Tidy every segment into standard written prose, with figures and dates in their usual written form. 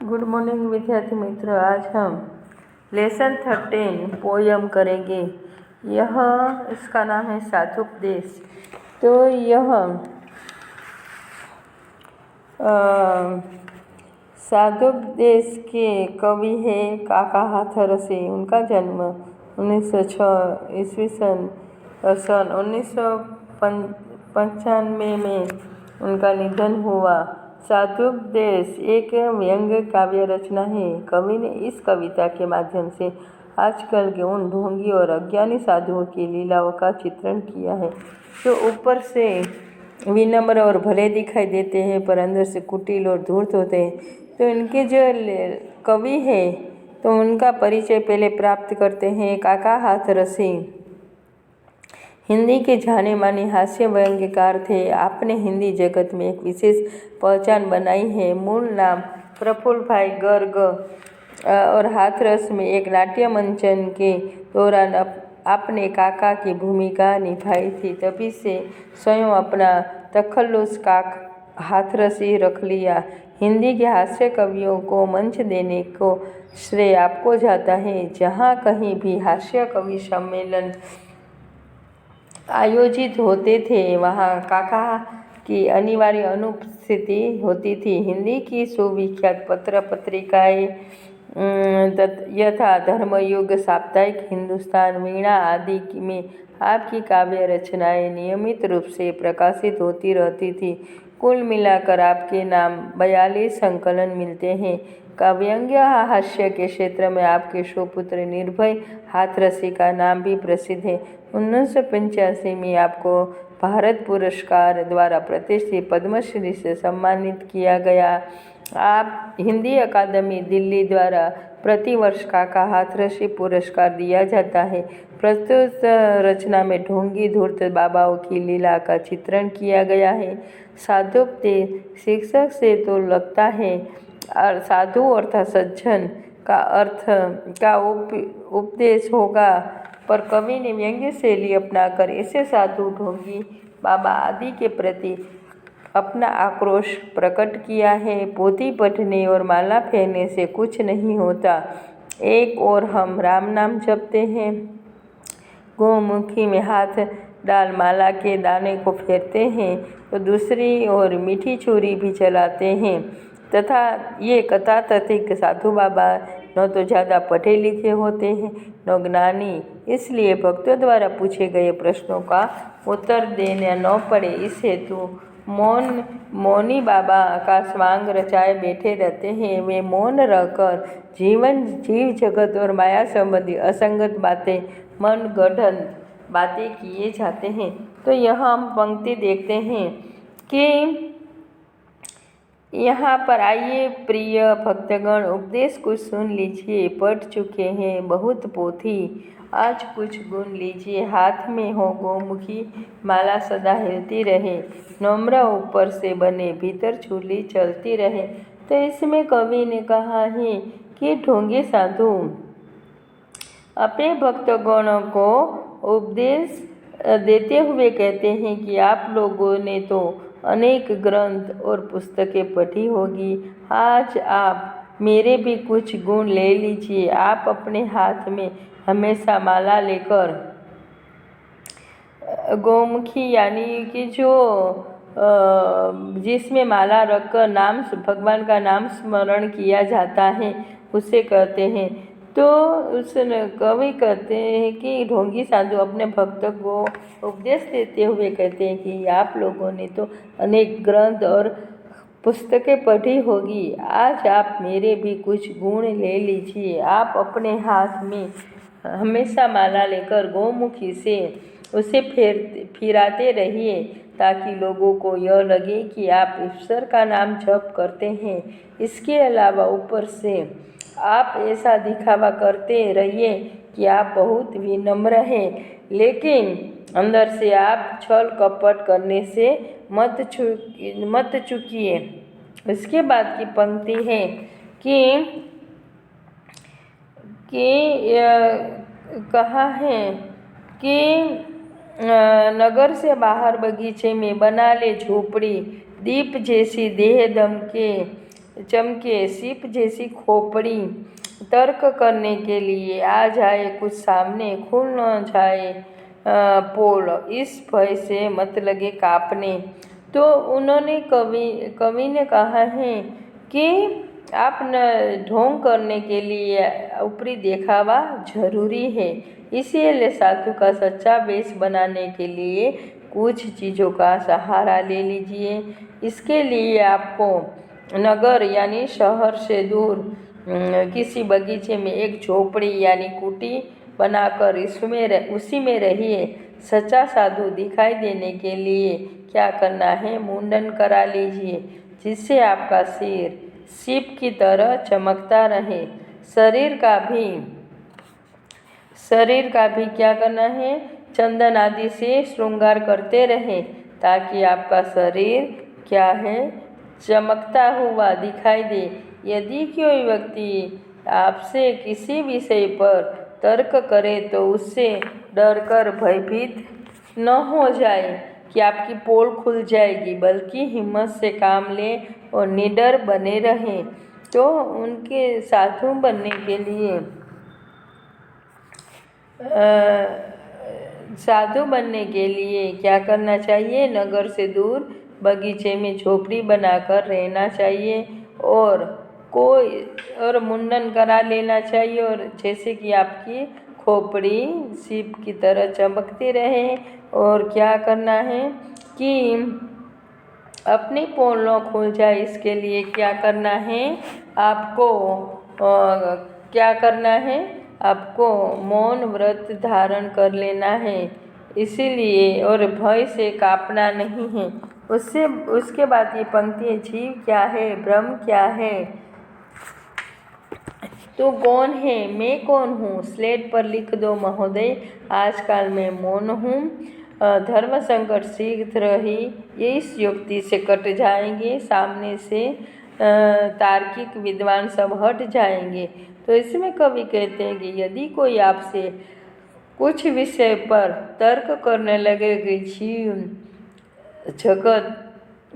Good morning विद्यार्थी मित्रों। आज हम लेसन 13 पोयम करेंगे। इसका नाम है साधुपदेश। तो यह साधुपदेश के कवि है काका हाथरसी। उनका जन्म 1906 ईस्वी सन 1995 में उनका निधन हुआ। साधुपदेश एक व्यंग्य काव्य रचना है। कवि ने इस कविता के माध्यम से आजकल के उन ढोंगी और अज्ञानी साधुओं की लीलाओं का चित्रण किया है, जो ऊपर से विनम्र और भले दिखाई देते हैं पर अंदर से कुटिल और धूर्त होते हैं। तो इनके जो कवि है तो उनका परिचय पहले प्राप्त करते हैं। काका हाथरसी हिंदी के जाने माने हास्य व्यंग्यकार थे। आपने हिंदी जगत में एक विशेष पहचान बनाई है। मूल नाम प्रफुल्ल भाई गर्ग और हाथरस में एक नाट्य मंचन के दौरान आपने काका की भूमिका निभाई थी। तभी से स्वयं अपना तखल्लुस हाथरसी रख लिया। हिंदी के हास्य कवियों को मंच देने को श्रेय आपको जाता है। जहाँ कहीं भी हास्य कवि सम्मेलन आयोजित होते थे वहाँ काका की अनिवार्य अनुपस्थिति होती थी। हिंदी की सुविख्यात पत्र पत्रिकाएँ यथा धर्मयुग, साप्ताहिक हिंदुस्तान, वीणा आदि में आपकी काव्य रचनाएँ नियमित रूप से प्रकाशित होती रहती थी। कुल मिलाकर आपके नाम 42 संकलन मिलते हैं। काव्यंग्य हास्य के क्षेत्र में आपके सुपुत्र निर्भय हाथरसी का नाम भी प्रसिद्ध है। 1985 में आपको भारत पुरस्कार द्वारा प्रतिष्ठित पद्मश्री से सम्मानित किया गया। आप हिंदी अकादमी दिल्ली द्वारा प्रतिवर्ष काका हाथरसी पुरस्कार दिया जाता है। प्रस्तुत रचना में ढोंगी धूर्त बाबाओं की लीला का चित्रण किया गया है। साधुपदेश शीर्षक से तो लगता है साधु अर्थात सज्जन का उपदेश होगा, पर कवि ने व्यंग्य शैली अपनाकर ऐसे साधु, ढोंगी, बाबा आदि के प्रति अपना आक्रोश प्रकट किया है। पोथी पढ़ने और माला फेरने से कुछ नहीं होता। एक और हम राम नाम जपते हैं, गौमुखी में हाथ डाल माला के दाने को फेरते हैं, तो दूसरी ओर मीठी छुरी भी चलाते हैं। तथा ये कथातथिक साधु बाबा न तो ज़्यादा पढ़े लिखे होते हैं न ज्ञानी, इसलिए भक्तों द्वारा पूछे गए प्रश्नों का उत्तर देना न पड़े, इस हेतु मौनी बाबा का स्वांग रचाए बैठे रहते हैं। वे मौन रहकर जीव जगत और माया संबंधी असंगत बातें, मन गढ़ंत बातें किए जाते हैं। तो यहाँ हम पंक्ति देखते हैं कि यहाँ पर आइए प्रिय भक्तगण, उपदेश कुछ सुन लीजिए। पढ़ चुके हैं बहुत पोथी, आज कुछ गुण लीजिए। हाथ में हो गौमुखी माला सदा हिलती रहे, नम्र ऊपर से बने भीतर चूली चलती रहे। तो इसमें कवि ने कहा है कि ढोंगी साधु अपने भक्तगणों को उपदेश देते हुए कहते हैं कि आप लोगों ने तो अनेक ग्रंथ और पुस्तकें पढ़ी होगी, आज आप मेरे भी कुछ गुण ले लीजिए। आप अपने हाथ में हमेशा माला लेकर गौमुखी यानी कि जो जिसमें माला रखकर भगवान का नाम स्मरण किया जाता है उसे कहते हैं। तो उस कवि कहते हैं कि ढोंगी साधु अपने भक्त को उपदेश देते हुए कहते हैं कि आप लोगों ने तो अनेक ग्रंथ और पुस्तकें पढ़ी होगी, आज आप मेरे भी कुछ गुण ले लीजिए। आप अपने हाथ में हमेशा माला लेकर गौमुखी से उसे फिराते रहिए, ताकि लोगों को यह लगे कि आप ईश्वर का नाम जप करते हैं। इसके अलावा ऊपर से आप ऐसा दिखावा करते रहिए कि आप बहुत विनम्र हैं, लेकिन अंदर से आप छल कपट करने से मत चूकिए। इसके बाद की पंक्ति है कि कहा है कि नगर से बाहर बगीचे में बना ले झोपड़ी, दीप जैसी देह दम के चमके सीप जैसी खोपड़ी। तर्क करने के लिए आ जाए कुछ सामने, खुल न जाए पोल, इस भय से मत लगे काँपने। तो उन्होंने कवि ने कहा है कि आप न ढोंग करने के लिए ऊपरी दिखावा जरूरी है, इसीलिए साधु का सच्चा वेश बनाने के लिए कुछ चीज़ों का सहारा ले लीजिए। इसके लिए आपको नगर यानी शहर से दूर किसी बगीचे में एक झोपड़ी यानी कुटी बनाकर उसी में रहिए। सच्चा साधु दिखाई देने के लिए क्या करना है, मुंडन करा लीजिए, जिससे आपका सिर सीप की तरह चमकता रहे। शरीर का भी क्या करना है, चंदन आदि से श्रृंगार करते रहें, ताकि आपका शरीर क्या है, चमकता हुआ दिखाई दे। यदि कोई व्यक्ति आपसे किसी विषय पर तर्क करे तो उससे डरकर भयभीत न हो जाए कि आपकी पोल खुल जाएगी, बल्कि हिम्मत से काम ले और निडर बने रहें। तो उनके साधु बनने के लिए क्या करना चाहिए, नगर से दूर बगीचे में झोपड़ी बनाकर रहना चाहिए और मुंडन करा लेना चाहिए, और जैसे कि आपकी खोपड़ी सीप की तरह चमकती रहे। और क्या करना है कि अपनी पोल न खुल जाए, इसके लिए क्या करना है, आपको मौन व्रत धारण कर लेना है, इसीलिए, और भय से कांपना नहीं है। उसके बाद ये पंक्ति है, जीव क्या है, ब्रह्म क्या है, तो कौन है, मैं कौन हूँ, स्लेट पर लिख दो महोदय, आजकल मैं मौन हूँ। धर्म संकट शीघ्र ही इस युक्ति से कट जाएंगे, सामने से तार्किक विद्वान सब हट जाएंगे। तो इसमें कवि कहते हैं कि यदि कोई आपसे कुछ विषय पर तर्क करने लगे कि जीव जगत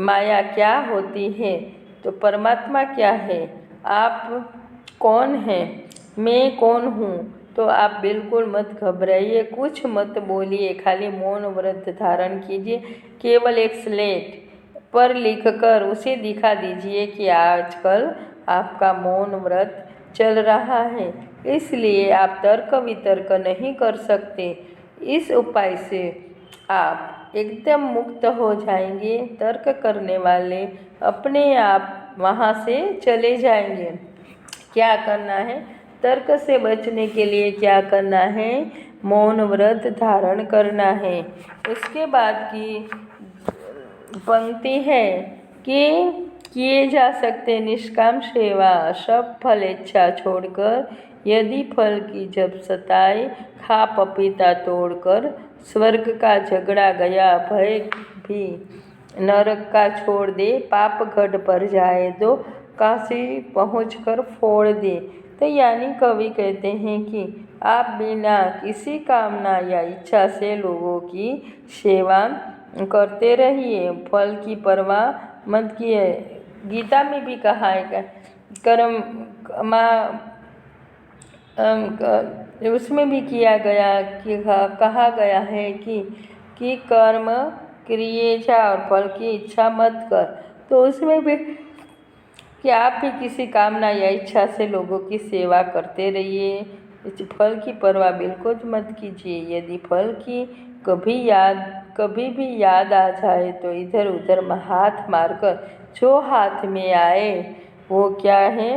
माया क्या होती है, तो परमात्मा क्या है, आप कौन हैं, मैं कौन हूँ, तो आप बिल्कुल मत घबराइए, कुछ मत बोलिए, खाली मौन व्रत धारण कीजिए। केवल एक स्लेट पर लिखकर उसे दिखा दीजिए कि आजकल आपका मौन व्रत चल रहा है, इसलिए आप तर्क वितर्क नहीं कर सकते। इस उपाय से आप एकदम मुक्त हो जाएंगे, तर्क करने वाले अपने आप वहाँ से चले जाएंगे। क्या करना है, तर्क से बचने के लिए क्या करना है, मौन व्रत धारण करना है। उसके बाद की पंक्ति है कि किए जा सकते निष्काम सेवा, सब फल इच्छा छोड़कर, यदि फल की जब सताए, खा पपीता तोड़कर, स्वर्ग का झगड़ा गया भय भी, नरक का छोड़ दे, पाप गढ़ पर जाए दो, काशी पहुंचकर फोड़ दे। तो यानी कवि कहते हैं कि आप बिना किसी कामना या इच्छा से लोगों की सेवा करते रहिए, फल की परवाह मत किए। गीता में भी कहा है, उसमें भी किया गया कि कहा गया है कि कर्म क्रिए जा और फल की इच्छा मत कर। तो उसमें भी कि आप भी किसी कामना या इच्छा से लोगों की सेवा करते रहिए, इस फल की परवाह बिल्कुल मत कीजिए। यदि फल की कभी भी याद आ जाए तो इधर उधर हाथ मारकर जो हाथ में आए वो क्या है,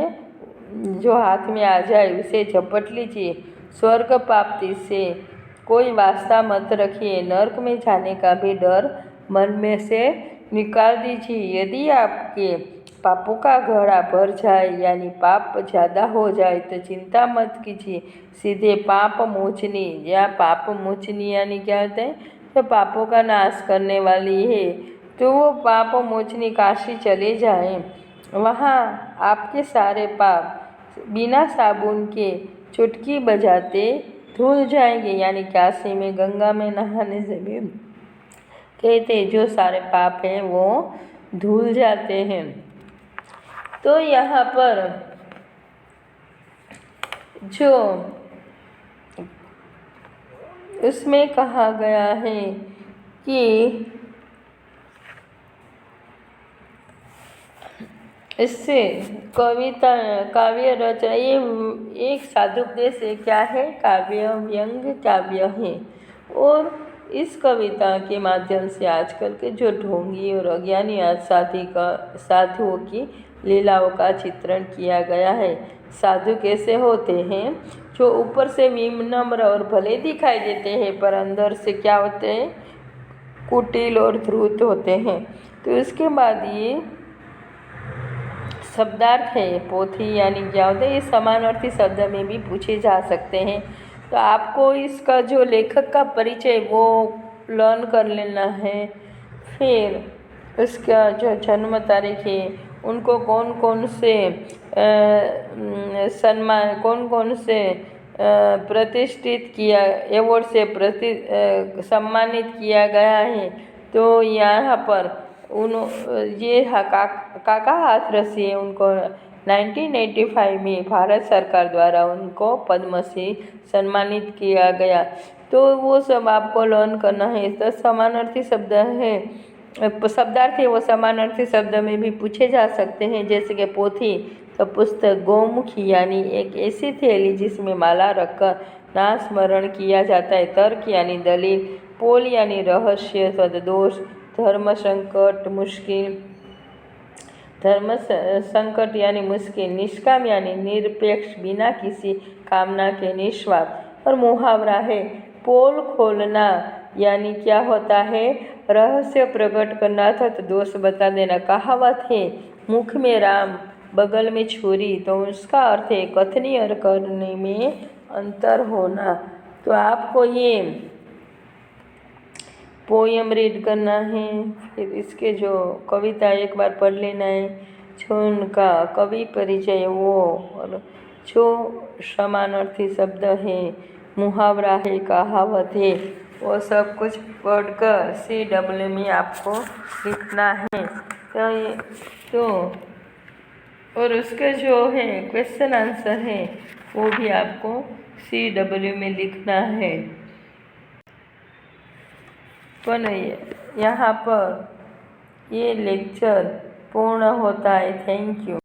जो हाथ में आ जाए उसे झपट लीजिए। स्वर्ग प्राप्ति से कोई वास्ता मत रखिए, नरक में जाने का भी डर मन में से निकाल दीजिए। यदि आपके पापों का घड़ा भर जाए यानी पाप ज़्यादा हो जाए तो चिंता मत कीजिए, सीधे पाप मोचनी, या पाप मोचनी यानी क्या होता है, तो पापों का नाश करने वाली है, तो वो पाप मोचनी काशी चले जाएं। वहाँ आपके सारे पाप बिना साबुन के चुटकी बजाते धुल जाएंगे। यानी काशी में गंगा में नहाने से भी कहते जो सारे पाप हैं वो धुल जाते हैं। तो यहाँ पर जो उसमें कहा गया है कि इससे कविता काव्य रचना ये एक साधुपदेश है। क्या है? काव्य व्यंग्य काव्य है। और इस कविता के माध्यम से आजकल के जो ढोंगी और अज्ञानी साधुओं की लीलाओं का चित्रण किया गया है। साधु कैसे होते हैं? जो ऊपर से विनम्र और भले दिखाई देते हैं, पर अंदर से क्या होते हैं? कुटिल और धूर्त होते हैं। तो इसके बाद ये शब्दार्थ है। पोथी यानी क्या होता है? ये समानार्थी शब्द में भी पूछे जा सकते हैं। तो आपको इसका जो लेखक का परिचय वो लर्न कर लेना है। फिर उसका जो जन्म तारीख है, उनको कौन कौन से प्रतिष्ठित किया, अवार्ड से सम्मानित किया गया है। तो यहाँ पर ये काका हाथरसी है, उनको 1985 में भारत सरकार द्वारा उनको पद्म से सम्मानित किया गया। तो वो सब आपको लर्न करना है। तो समानार्थी शब्द है, शब्दार्थ है, वो समानार्थी शब्द में भी पूछे जा सकते हैं। जैसे कि पोथी, तो पुस्तक। गौमुखी यानी एक ऐसी थैली जिसमें माला रखकर नाम स्मरण किया जाता है। तर्क यानी दलील। पोल यानी रहस्य दोष। धर्म संकट यानी मुश्किल। निष्काम यानी निरपेक्ष, बिना किसी कामना के, निस्वार्थ। और मुहावरा है पोल खोलना यानी क्या होता है? रहस्य प्रकट करना अर्थात दोष बता देना। कहावत है मुख में राम बगल में छुरी, तो उसका अर्थ है कथनी और करने में अंतर होना। तो आपको ये पोयम रीड करना है। फिर इसके जो कविता एक बार पढ़ लेना है, जो उनका कवि परिचय वो, और जो समानार्थी शब्द है, मुहावरा है, कहावत है, वो सब कुछ पढ़कर CW में आपको लिखना है। तो और उसके जो है क्वेश्चन आंसर है वो भी आपको CW में लिखना है। पर यहाँ पर ये लेक्चर पूर्ण होता है। Thank you.